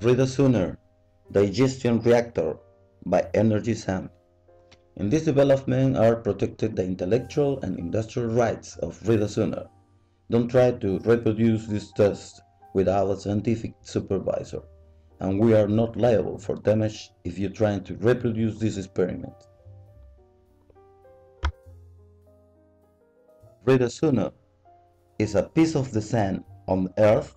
Redisuener digestion reactor by Energético. In this development are protected the intellectual and industrial rights of Redisuener. Don't try to reproduce this test without a scientific supervisor, and we are not liable for damage if you try to reproduce this experiment. Redisuener is a piece of the sand on Earth.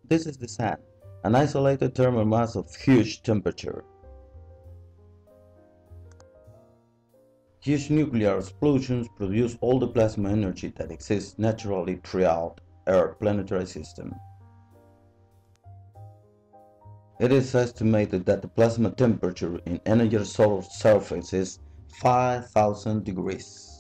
This is the sand, an isolated thermal mass of huge temperature. Huge nuclear explosions produce all the plasma energy that exists naturally throughout our planetary system. It is estimated that the plasma temperature in any solar surface is 5,000 degrees.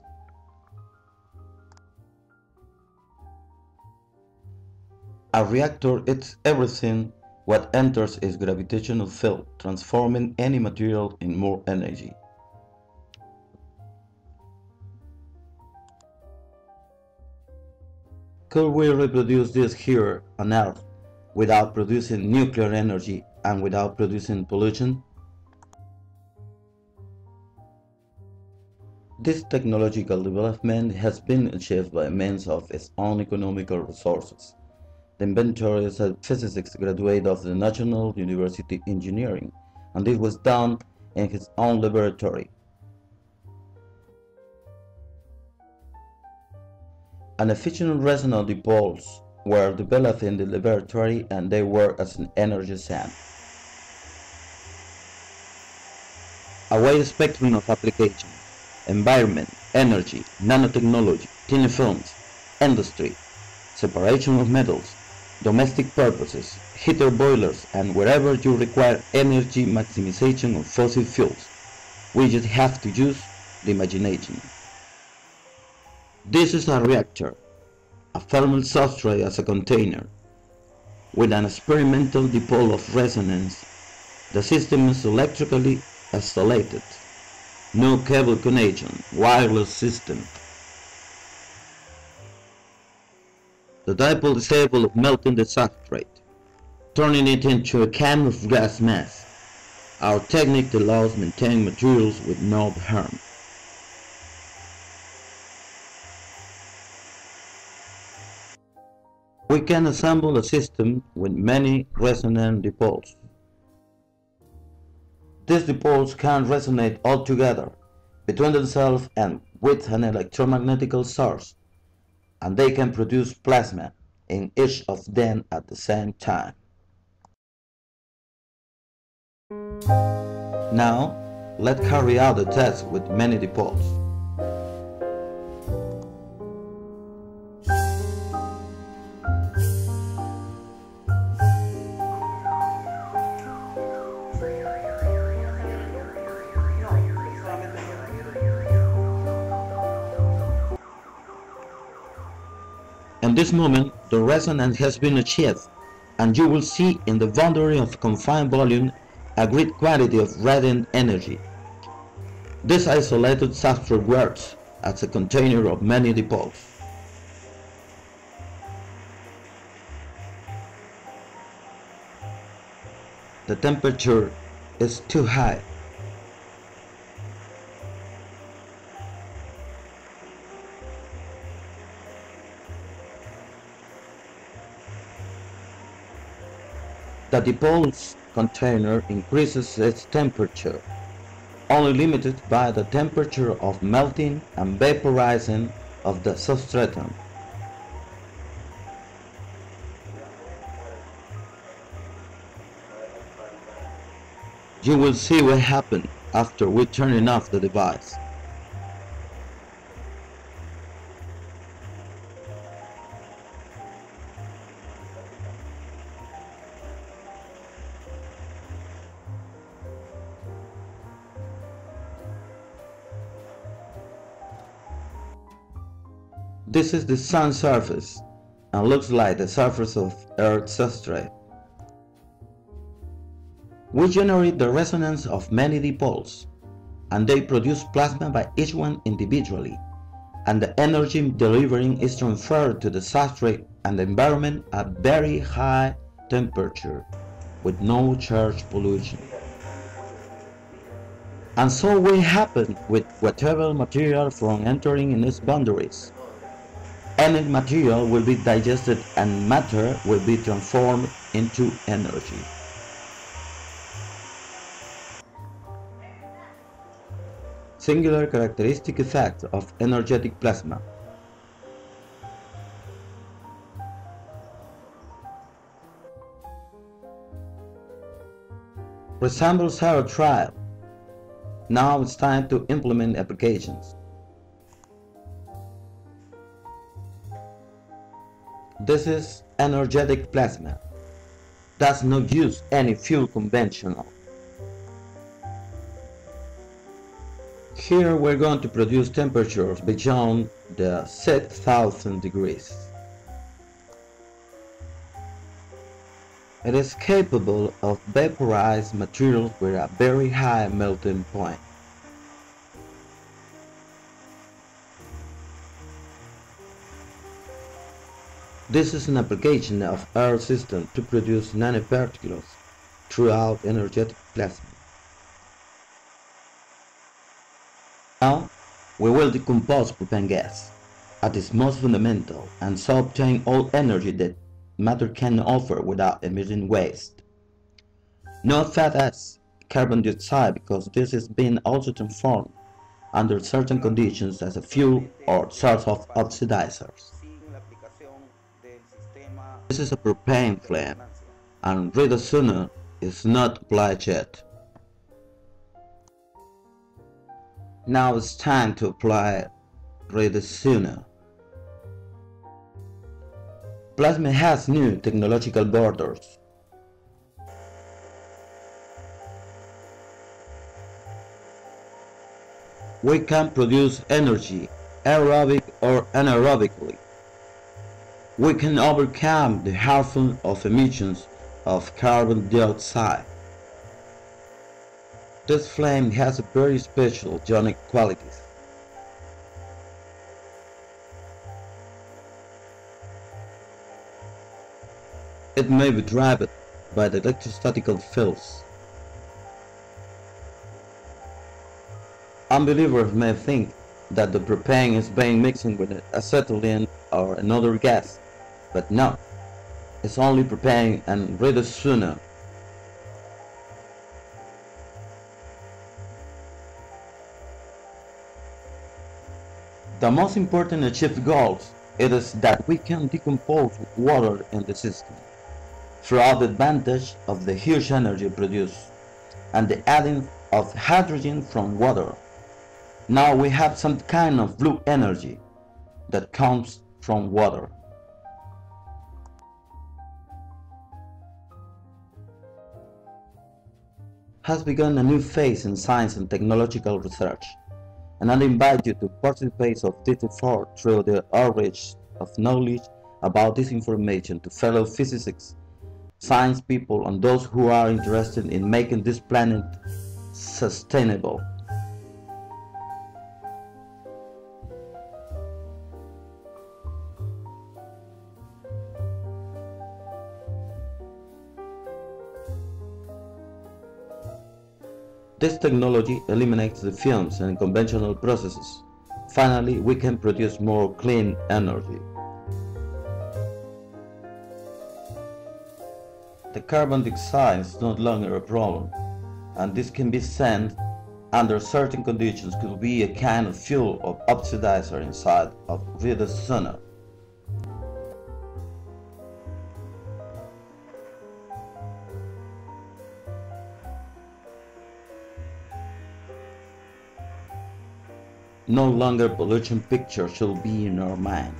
A reactor is everything what enters its gravitational field, transforming any material in more energy. Could we reproduce this here on Earth without producing nuclear energy and without producing pollution? This technological development has been achieved by means of its own economical resources. The inventor is a physicist graduate of the National University Engineering, and this was done in his own laboratory. An efficient resonant dipoles were developed in the laboratory and they work as an energy sand. A wide spectrum of applications: environment, energy, nanotechnology, thin films, industry, separation of metals, domestic purposes, heater boilers, and wherever you require energy maximization of fossil fuels. We just have to use the imagination. This is a reactor, a thermal substrate as a container. With an experimental dipole of resonance, the system is electrically isolated. No cable connection, wireless system. The dipole is able of melting the substrate, turning it into a kind of gas mass. Our technique allows maintaining materials with no harm. We can assemble a system with many resonant dipoles. These dipoles can resonate all together, between themselves and with an electromagnetic source, and they can produce plasma in each of them at the same time. Now, let's carry out the test with many dipoles. In this moment, the resonance has been achieved, and you will see in the boundary of confined volume a great quantity of radiant energy. This isolated substrate works as a container of many dipoles. The temperature is too high. The dipole's container increases its temperature, only limited by the temperature of melting and vaporizing of the substratum. You will see what happens after we turn off the device. This is the sun's surface, and looks like the surface of Earth's substrate. We generate the resonance of many dipoles, and they produce plasma by each one individually, and the energy delivering is transferred to the substrate and the environment at very high temperature with no charge pollution. And so will happen with whatever material from entering in its boundaries. Any material will be digested and matter will be transformed into energy. Singular characteristic effect of energetic plasma. Resembles our trial. Now it's time to implement applications. This is energetic plasma. Does not use any fuel conventional. Here we're going to produce temperatures beyond the 6,000 degrees. It is capable of vaporized materials with a very high melting point. This is an application of our system to produce nanoparticles throughout energetic plasma. Now, we will decompose propane gas at its most fundamental and so obtain all energy that matter can offer without emitting waste. Not fat as carbon dioxide, because this is being also transformed under certain conditions as a fuel or source of oxidizers. This is a propane flame, and Redisuener is not applied yet. Now it's time to apply Redisuener. Plasma has new technological borders. We can produce energy aerobic or anaerobically. We can overcome the harmful of emissions of carbon dioxide. This flame has a very special ionic qualities. It may be driven by the electrostatical fields. Unbelievers may think that the propane is being mixed with acetylene or another gas, but no, it's only propane and Redisuener. The most important achieved goals is that we can decompose water in the system throughout the advantage of the huge energy produced and the adding of hydrogen from water. Now we have some kind of blue energy that comes from water. Has begun a new phase in science and technological research, and I invite you to participate of this effort through the outreach of knowledge about this information to fellow physicists, science people, and those who are interested in making this planet sustainable. This technology eliminates the fumes and conventional processes. Finally, we can produce more clean energy. The carbon dioxide is no longer a problem, and this can be sent under certain conditions could be a kind of fuel or oxidizer inside of Redisuener. No longer pollution picture should be in our mind.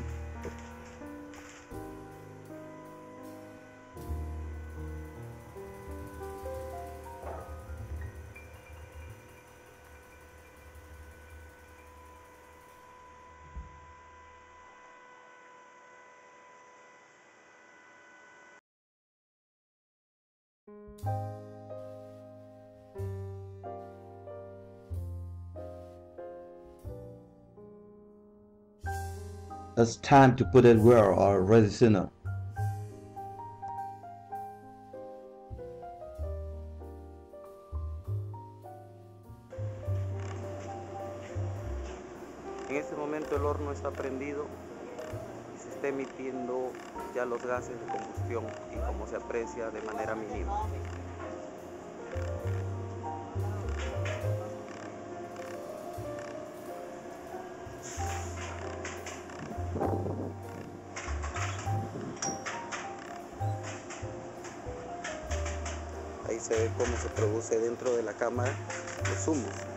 It's time to put it where our Redisuener. En este momento el horno está prendido y se está emitiendo ya los gases de combustión y como se aprecia de manera mínima. Ahí se ve cómo se produce dentro de la cámara los humos.